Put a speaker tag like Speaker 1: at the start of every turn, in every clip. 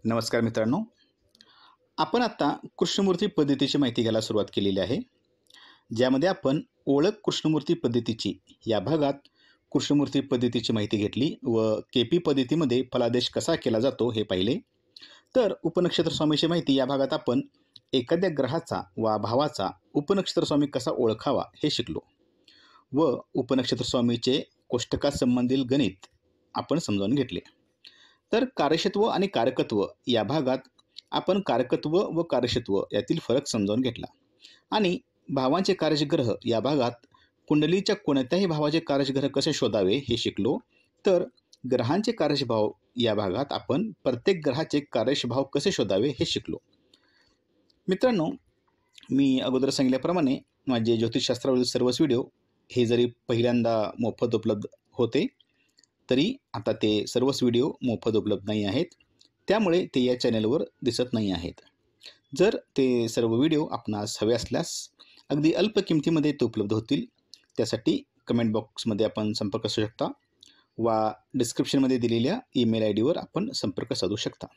Speaker 1: नमस्कार मित्रांनो, आपण आता कृष्णमूर्ती पद्धतीची माहिती घ्यायला सुरुवात केलेली आहे. ज्यामध्ये आपण ओळख कृष्णमूर्ती पद्धतीची या भागात कृष्णमूर्ती पद्धतीची माहिती घेतली व केपी पद्धतीमध्ये फलादेश कसा केला जातो हे पाहिले. तर उपनक्षत्र स्वामीची माहिती या भागात आपण एखाद्या ग्रहाचा वा भावाचा उपनक्षत्र स्वामी कसा ओळखावा हे शिकलो व उपनक्षत्र स्वामीचे कोष्टकासंबंधील गणित आपण समजावून घेतले. तर कार्यक्षत्व आणि कारकत्व या भागात आपण कारकत्व व कार्यक्षत्व यातील फरक समजावून घेतला आणि भावांचे कार्यग्रह या भागात कुंडलीच्या कोणत्याही भावाचे कार्यग्रह कसे शोधावे हे शिकलो. तर ग्रहांचे कार्यभाव या भागात आपण प्रत्येक ग्रहाचे कार्यभाव कसे शोधावे हे शिकलो. मित्रांनो, मी अगोदर सांगितल्याप्रमाणे माझे ज्योतिषशास्त्रावरील सर्वच व्हिडिओ हे जरी पहिल्यांदा मोफत उपलब्ध होते तरी आता ते सर्वच व्हिडिओ मोफत उपलब्ध नाही आहेत, त्यामुळे ते या चॅनलवर दिसत नाही आहेत. जर ते सर्व व्हिडिओ आपणास हवे असल्यास अगदी अल्प किमतीमध्ये ते उपलब्ध होतील. त्यासाठी कमेंट बॉक्समध्ये आपण संपर्क साधू शकता वा डिस्क्रिप्शनमध्ये दिलेल्या ईमेल ID वर आपण संपर्क साधू शकता.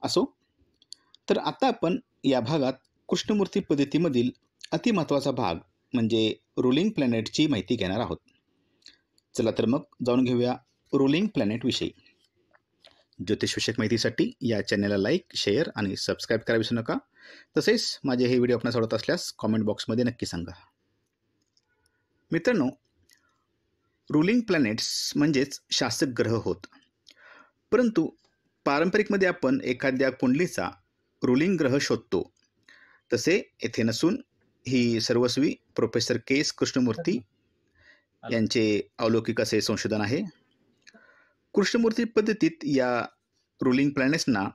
Speaker 1: असो, तर आता आपण या भागात कृष्णमूर्ती पद्धतीमधील अतिमहत्त्वाचा भाग म्हणजे रुलिंग प्लॅनेटची माहिती घेणार आहोत. चला तर मग जाणून घेऊया रुलिंग प्लॅनेट विषयी. ज्योतिषविषयक माहितीसाठी या चॅनलला लाईक, शेअर आणि सबस्क्राईब करायला विसरू नका. तसेच माझे हे व्हिडिओ आपणास आवडत असल्यास कॉमेंट बॉक्समध्ये नक्की सांगा. मित्रांनो, रुलिंग प्लॅनेट्स म्हणजेच शासक ग्रह होत, परंतु पारंपरिकमध्ये आपण एखाद्या कुंडलीचा रुलिंग ग्रह शोधतो. तसे येथे नसून ही सर्वस्वी प्रोफेसर KS कृष्णमूर्ती यांचे अलौकिक असे संशोधन आहे. कृष्णमूर्ती पद्धतीत या रुलिंग प्लॅनेट्सना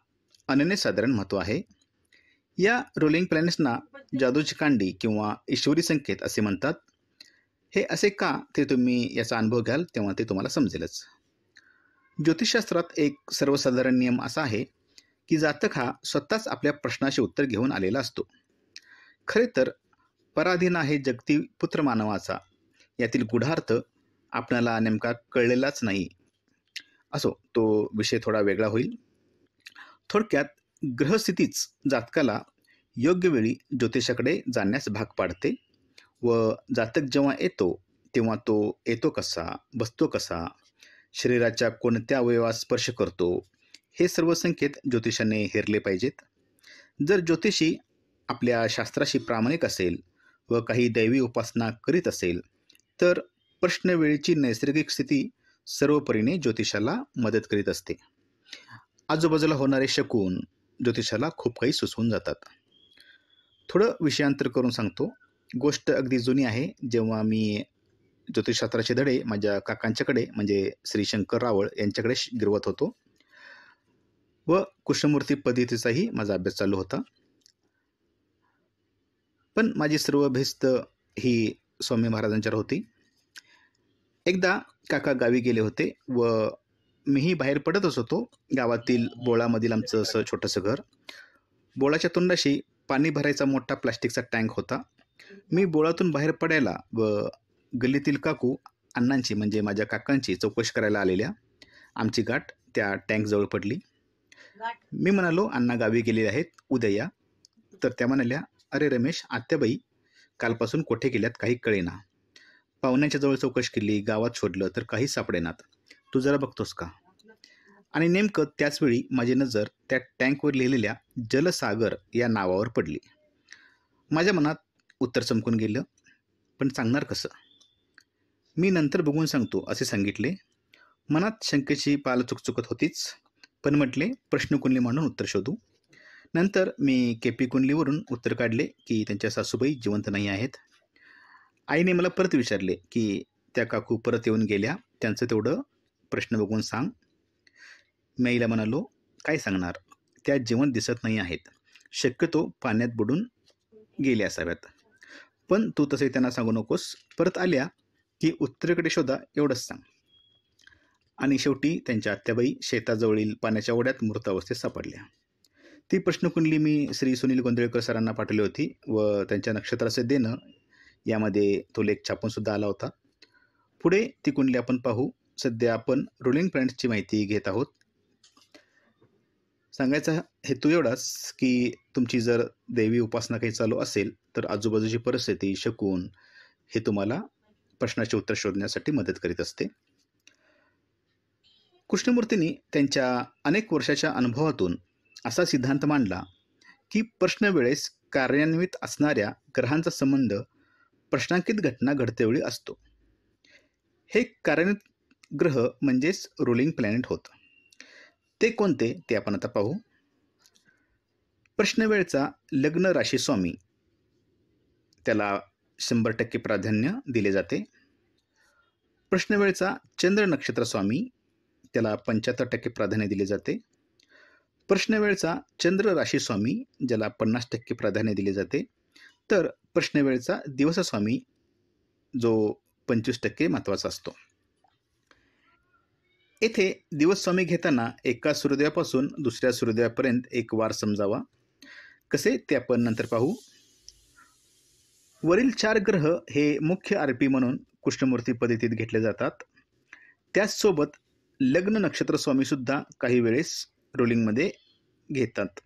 Speaker 1: अनन्यसाधारण महत्त्व आहे. या रुलिंग प्लॅनेट्सना जादूची कांडी किंवा ईश्वरी संकेत असे म्हणतात. हे असे का ते तुम्ही याचा अनुभव घ्याल तेव्हा ते तुम्हाला समजेलच. ज्योतिषशास्त्रात एक सर्वसाधारण नियम असा आहे की जातक हा स्वतःच आपल्या प्रश्नाचे उत्तर घेऊन आलेला असतो. खरे तर पराधीन आहे जगती पुत्र मानवाचा यातील गूढार्थ आपल्याला नेमका कळलेलाच नाही. असो, तो विषय थोडा वेगळा होईल. थोडक्यात ग्रहस्थितीच जातकाला योग्य वेळी ज्योतिषाकडे जाण्यास भाग पाडते व जातक जेव्हा येतो तेव्हा तो येतो कसा, बसतो कसा, शरीराच्या कोणत्या अवयवास स्पर्श करतो, हे सर्व संकेत ज्योतिषाने हेरले पाहिजेत. जर ज्योतिषी आपल्या शास्त्राशी प्रामाणिक असेल व काही दैवी उपासना करीत असेल तर प्रश्नवेळीची नैसर्गिक स्थिती सर्वपरीने ज्योतिषाला मदत करीत असते. आजूबाजूला होणारे शकून ज्योतिषाला खूप काही सुचवून जातात. थोडं विषयांतर करून सांगतो. गोष्ट अगदी जुनी आहे. जेव्हा मी ज्योतिषशास्त्राचे धडे माझ्या काकांच्याकडे म्हणजे श्री शंकर रावळ यांच्याकडे गिरवत होतो व कृष्णमूर्ती पद्धतीचाही माझा अभ्यास चालू होता. पण माझी सर्व भिस्त ही स्वामी महाराजांच्यावर होती. एकदा काका गावी गेले होते व मीही बाहेर पडतच होतो. गावातील बोळामधील आमचं असं छोटंसं घर. बोळाच्या तोंडाशी पाणी भरायचा मोठा प्लास्टिकचा टँक होता. मी बोळातून बाहेर पडायला व गल्लीतील काकू अण्णांची म्हणजे माझ्या काकांची चौकशी करायला आलेल्या आमची गाठ त्या टँकजवळ पडली. मी म्हणालो, अण्णा गावी गेलेले आहेत, उद्या या. तर त्या म्हणाल्या, अरे रमेश, आत्याबाई कालपासून कुठे गेल्यात काही कळेना. पाहुण्यांच्या जवळ चौकशी केली, गावात शोधलं तर काहीच सापडेनात. तू जरा बघतोस का? आणि नेमकं त्याचवेळी माझी नजर त्या टँकवर लिहिलेल्या जलसागर या नावावर पडली. माझ्या मनात उत्तर चमकून गेलं, पण सांगणार कसं? मी नंतर बघून सांगतो असे सांगितले. मनात शंकेची पाल चुकचुकत होतीच, पण म्हटले प्रश्नकुंडली म्हणून उत्तर शोधू. नंतर मी केपी कुंडलीवरून उत्तर काढले की त्यांच्या सासूबाई जिवंत नाही आहेत. आईने मला परत विचारले की त्या काकू परत येऊन गेल्या, त्यांचं तेवढं प्रश्न बघून सांग. मी आईला म्हणालो, काय सांगणार, त्या जिवंत दिसत नाही आहेत, शक्यतो पाण्यात बुडून गेले असाव्यात. पण तू तसे त्यांना सांगू नकोस, परत आल्या की उत्तरेकडे शोधा एवढंच सांग. आणि शेवटी त्यांच्या आत्याबाई शेताजवळील पाण्याच्या ओढ्यात मृत अवस्थेत सापडल्या. ती प्रश्नकुंडली मी श्री सुनील गोंधळेकर सरांना पाठवली होती व त्यांच्या नक्षत्राचे देणं यामध्ये तो लेख छापूनसुद्धा आला होता. पुढे ती कुंडली आपण पाहू. सध्या आपण रुलिंग प्लॅनेट्सची माहिती घेत आहोत. सांगायचा हेतू एवढाच की तुमची जर दैवी उपासना काही चालू असेल तर आजूबाजूची परिस्थिती, शकुन हे तुम्हाला प्रश्नाचे उत्तर शोधण्यासाठी मदत करीत असते. कृष्णमूर्तींनी त्यांच्या अनेक वर्षाच्या अनुभवातून असा सिद्धांत मांडला की प्रश्न वेळेस कार्यान्वित असणाऱ्या ग्रहांचा संबंध प्रश्नांकित घटना घडतेवेळी असतो. हे कार्यान्वित ग्रह म्हणजेच रुलिंग प्लॅनेट होत. ते कोणते ते आपण आता पाहू. प्रश्नवेळचा लग्न राशी स्वामी त्याला 100% प्राधान्य दिले जाते. प्रश्नवेळचा चंद्र नक्षत्र स्वामी त्याला 75% प्राधान्य दिले जाते. प्रश्नवेळचा चंद्र राशी स्वामी ज्याला 50% प्राधान्य दिले जाते. तर प्रश्नवेळचा दिवस स्वामी जो 25% महत्त्वाचा असतो. येथे दिवस स्वामी घेताना एका सूर्योदयापासून दुसऱ्या सूर्योदयापर्यंत एक वार समजावा. कसे ते आपण नंतर पाहू. वरील 4 ग्रह हे मुख्य आरपी म्हणून कृष्णमूर्ती पद्धतीत घेतले जातात. त्याचसोबत लग्न नक्षत्र स्वामी सुद्धा काही वेळेस रुलिंगमध्ये घेतात.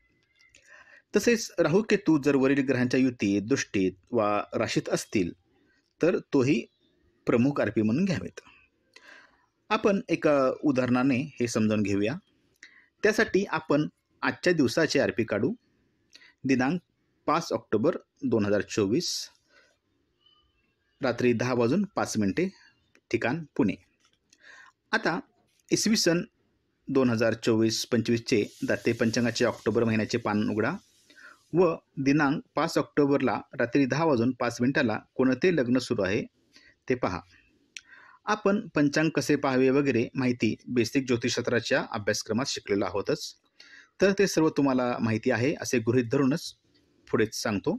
Speaker 1: तसेच राहू केतू जर वरील ग्रहांच्या युतीत, दृष्टीत वा राशीत असतील तर तोही प्रमुख आरपी म्हणून घ्यावेत. आपण एका उदाहरणाने हे समजावून घेऊया. त्यासाठी आपण आजच्या दिवसाचे आरपी काढू. दिनांक 5 ऑक्टोबर 2024, रात्री 10:05, ठिकाण पुणे. आता इसवी सन 2024-25चे दाते पंचांगाचे ऑक्टोबर महिन्याचे पान उघडा व दिनांक 5 ऑक्टोबरला रात्री 10:05 कोणते लग्न सुरू आहे ते पहा. आपण पंचांग कसे पाहावे वगैरे माहिती बेसिक ज्योतिषशास्त्राच्या अभ्यासक्रमात शिकलेलो आहोतच. तर ते सर्व तुम्हाला माहिती आहे असे गृहीत धरूनच पुढेच सांगतो.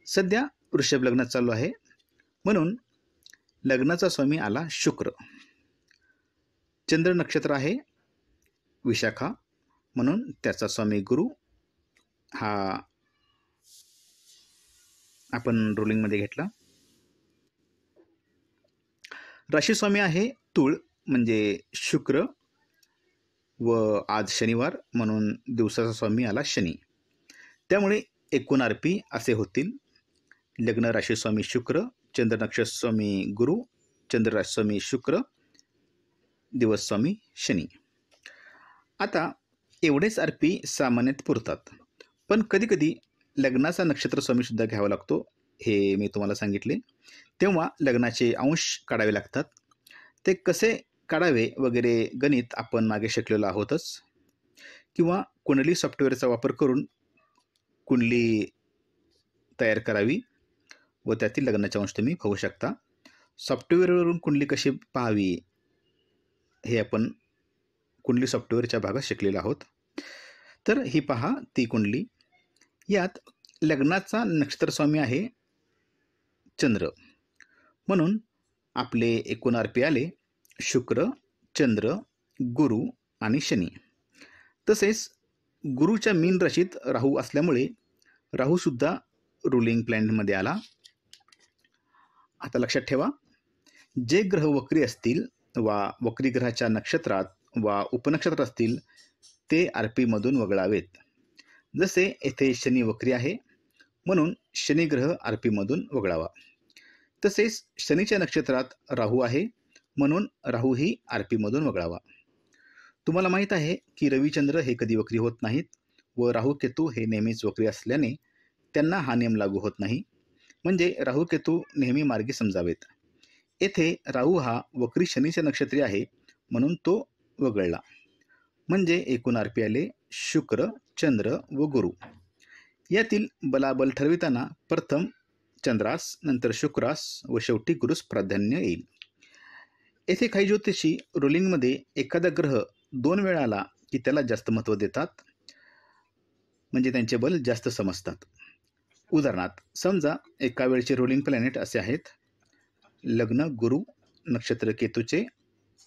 Speaker 1: सध्या वृषभ लग्न चालू आहे म्हणून लग्नाचा स्वामी आला शुक्र. चंद्र नक्षत्र आहे विशाखा म्हणून त्याचा स्वामी गुरु हा आपण रुलिंगमध्ये घेतला. राशी स्वामी आहे तुळ म्हणजे शुक्र व आज शनिवार म्हणून दिवसाचा स्वामी आला शनी. त्यामुळे एकूण आरपी असे होतील. लग्न राशी स्वामी शुक्र, चंद्र नक्षत्र स्वामी गुरु, चंद्र राशी स्वामी शुक्र, दिवस स्वामी शनी. आता एवढेच आरपी सामान्यत पुरतात, पण कधीकधी लग्नाचा नक्षत्र स्वामी सुद्धा घ्यावा लागतो. हे मी तुम्हाला सांगितले. तेव्हा लग्नाचे अंश काढावे लागतात. ते कसे काढावे वगैरे गणित आपण मागे शिकलेलो आहोतच. किंवा कुंडली सॉफ्टवेअरचा वापर करून कुंडली तयार करावी व त्यातील लग्नाचे अंश तुम्ही पाहू शकता. सॉफ्टवेअरवरून कुंडली कशी पाहावी हे आपण कुंडली सॉफ्टवेअरच्या भागात शिकलेलो आहोत. तर ही पहा ती कुंडली. यात लग्नाचा नक्षत्र स्वामी आहे चंद्र म्हणून आपले एकूण आरपी आले शुक्र, चंद्र, गुरु आणि शनी. तसेच गुरुच्या मीन राशीत राहू असल्यामुळे राहूसुद्धा रुलिंग प्लॅनेटमध्ये आला. आता लक्षात ठेवा, जे ग्रह वक्री असतील वा वक्री ग्रहाच्या नक्षत्रात वा उपनक्षत्रात असतील ते आरपीमधून वगळावेत. जसे येथे शनी वक्री आहे म्हणून शनी ग्रह आरपीमधून वगळावा. तसेच शनीच्या नक्षत्रात राहू आहे म्हणून राहूही आरपीमधून वगळावा. तुम्हाला माहीत आहे की रविचंद्र हे कधी वक्री होत नाहीत व राहू केतू हे नेहमीच वक्री असल्याने त्यांना हा नियम लागू होत नाही. म्हणजे राहू केतू नेहमी मार्गी समजावेत. येथे राहू हा वक्री शनीच्या नक्षत्री आहे म्हणून तो वगळला. म्हणजे एकूण आरपी आले शुक्र, चंद्र व गुरु. यातील बलाबल ठरविताना प्रथम चंद्रास, नंतर शुक्रास व शेवटी गुरुस प्राधान्य येईल. येथे काही ज्योतिषी रुलिंगमध्ये एखादा ग्रह 2 वेळा आला की त्याला जास्त महत्त्व देतात, म्हणजे त्यांचे बल जास्त समजतात. उदाहरणार्थ समजा एका वेळचे रुलिंग प्लॅनेट असे आहेत. लग्न गुरु, नक्षत्र केतूचे,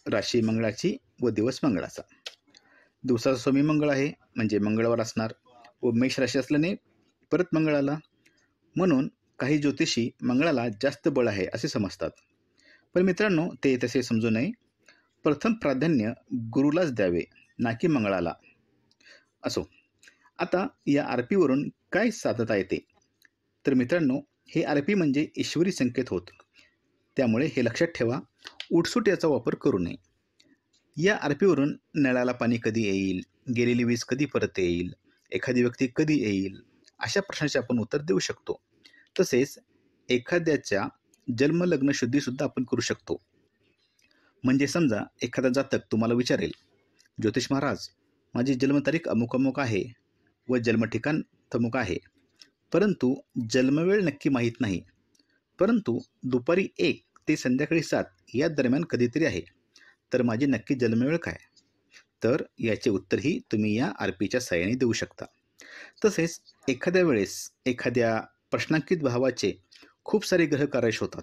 Speaker 1: राशी मंगळाची व दिवस मंगळाचा. दिवसाचा स्वामी मंगळ आहे म्हणजे मंगळवार असणार व मेष राशी असल्याने परत मंगळ आला. म्हणून काही ज्योतिषी मंगळाला जास्त बळ आहे असे समजतात. पण मित्रांनो ते तसे समजू नये. प्रथम प्राधान्य गुरुलाच द्यावे ना की मंगळाला. असो, आता या RPवरून काय साधता येते? तर मित्रांनो, हे RP म्हणजे ईश्वरी संकेत होत. त्यामुळे हे लक्षात ठेवा, उठसूट याचा वापर करू नये. या RPवरून नळाला पाणी कधी येईल, गेलेली वीज कधी परत येईल, एखादी व्यक्ती कधी येईल, अशा प्रश्नाचे आपण उत्तर देऊ शकतो. तसेच एखाद्याच्या जन्मलग्न शुद्धीसुद्धा आपण करू शकतो. म्हणजे समजा एखादा जातक तुम्हाला विचारेल, ज्योतिष महाराज, माझी जन्मतारीख अमुक अमुक आहे व जन्मठिकाण तमुक आहे, परंतु जन्मवेळ नक्की माहीत नाही, परंतु दुपारी 1 ते संध्याकाळी 7 या दरम्यान कधीतरी आहे, तर माझी नक्की जन्मवेळ काय? तर याचे उत्तरही तुम्ही या RPच्या सहाय्याने देऊ शकता. तसेच एखाद्या वेळेस एखाद्या प्रश्नांकित भावाचे खूप सारे ग्रह कार्यश होतात,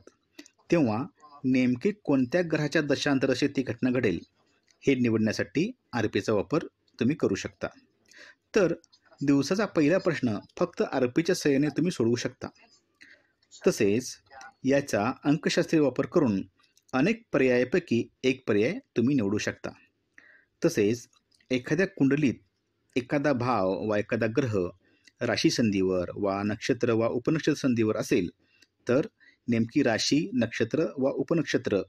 Speaker 1: तेव्हा नेमके कोणत्या ग्रहाच्या दशांतराशी ती घटना घडेल हे निवडण्यासाठी RPचा वापर तुम्ही करू शकता. तर दिवसाचा पहिला प्रश्न फक्त RPच्या सहाय्याने तुम्ही सोडवू शकता. तसेच याचा अंकशास्त्रीय वापर करून अनेक पर्यायापैकी एक पर्याय तुम्ही निवडू शकता. तसेच एखाद्या कुंडलीत एखादा भाव वा एखादा ग्रह राशी संधीवर वा नक्षत्र वा उपनक्षत्र संधीवर असेल, तर नेमकी राशी, नक्षत्र वा उपनक्षत्र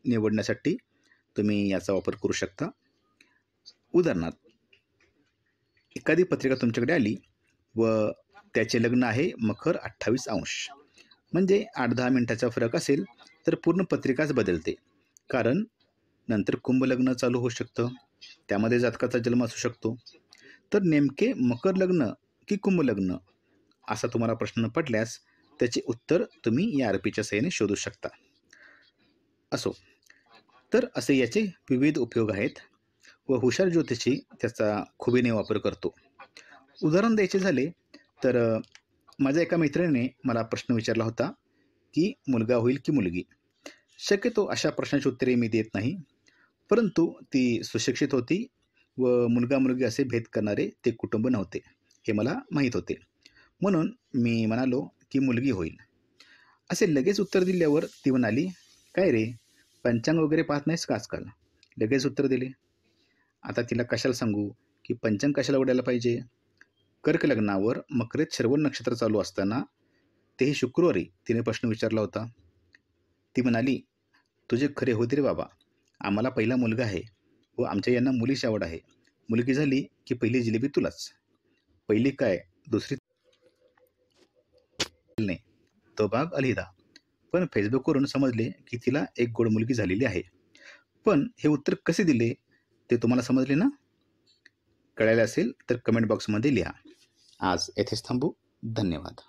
Speaker 1: निवडण्यासाठी तुम्ही याचा वापर करू शकता. उदाहरणार्थ, एखादी पत्रिका तुमच्याकडे आली व त्याचे लग्न आहे मकर 28 अंश, म्हणजे 8-10 मिनिटाचा फरक असेल तर पूर्ण पत्रिकाच बदलते. कारण नंतर कुंभ लग्न चालू होऊ शकतं, त्यामध्ये जातकाचा जन्म असू शकतो. तर नेमके मकर लग्न की कुंभ लग्न असा तुम्हाला प्रश्न पडल्यास त्याचे उत्तर तुम्ही या RPच्या सहाय्याने शोधू शकता. असो, तर असे याचे विविध उपयोग आहेत व हुशार ज्योतिषी त्याचा खुबीने वापर करतो. उदाहरण द्यायचे झाले तर माझ्या एका मैत्रिणीने मला प्रश्न विचारला होता की मुलगा होईल की मुलगी. शक्यतो अशा प्रश्नाची उत्तरे मी देत नाही, परंतु ती सुशिक्षित होती व मुलगा मुलगी असे भेद करणारे ते कुटुंब नव्हते, हे मला माहीत होते. म्हणून मी म्हणालो की मुलगी होईल. असे लगेच उत्तर दिल्यावर ती म्हणाली, काय रे, पंचांग वगैरे पाहत नाहीस का आजकाल? लगेच उत्तर दिले. आता तिला कशाला सांगू की पंचांग कशाला उडायला पाहिजे? कर्क लग्नावर मकरेत श्रवण नक्षत्र चालू असताना, तेही शुक्रवारी, तिने प्रश्न विचारला होता. ती म्हणाली, तुझे खरे होते रे बाबा, आम्हाला पहिला मुलगा आहे व आमच्या यांना मुलीची आवड आहे. मुलगी झाली की पहिली जिलेबी तुलाच. पहिली काय, दुसरी नाही, तो भाग अलहिदा. पण फेसबुकवरून समजले की तिला एक गोड मुलगी झालेली आहे. पण हे उत्तर कसे दिले ते तुम्हाला समजले ना? कळायला असेल तर कमेंट बॉक्समध्ये लिहा. आज येथेच थांबू. धन्यवाद.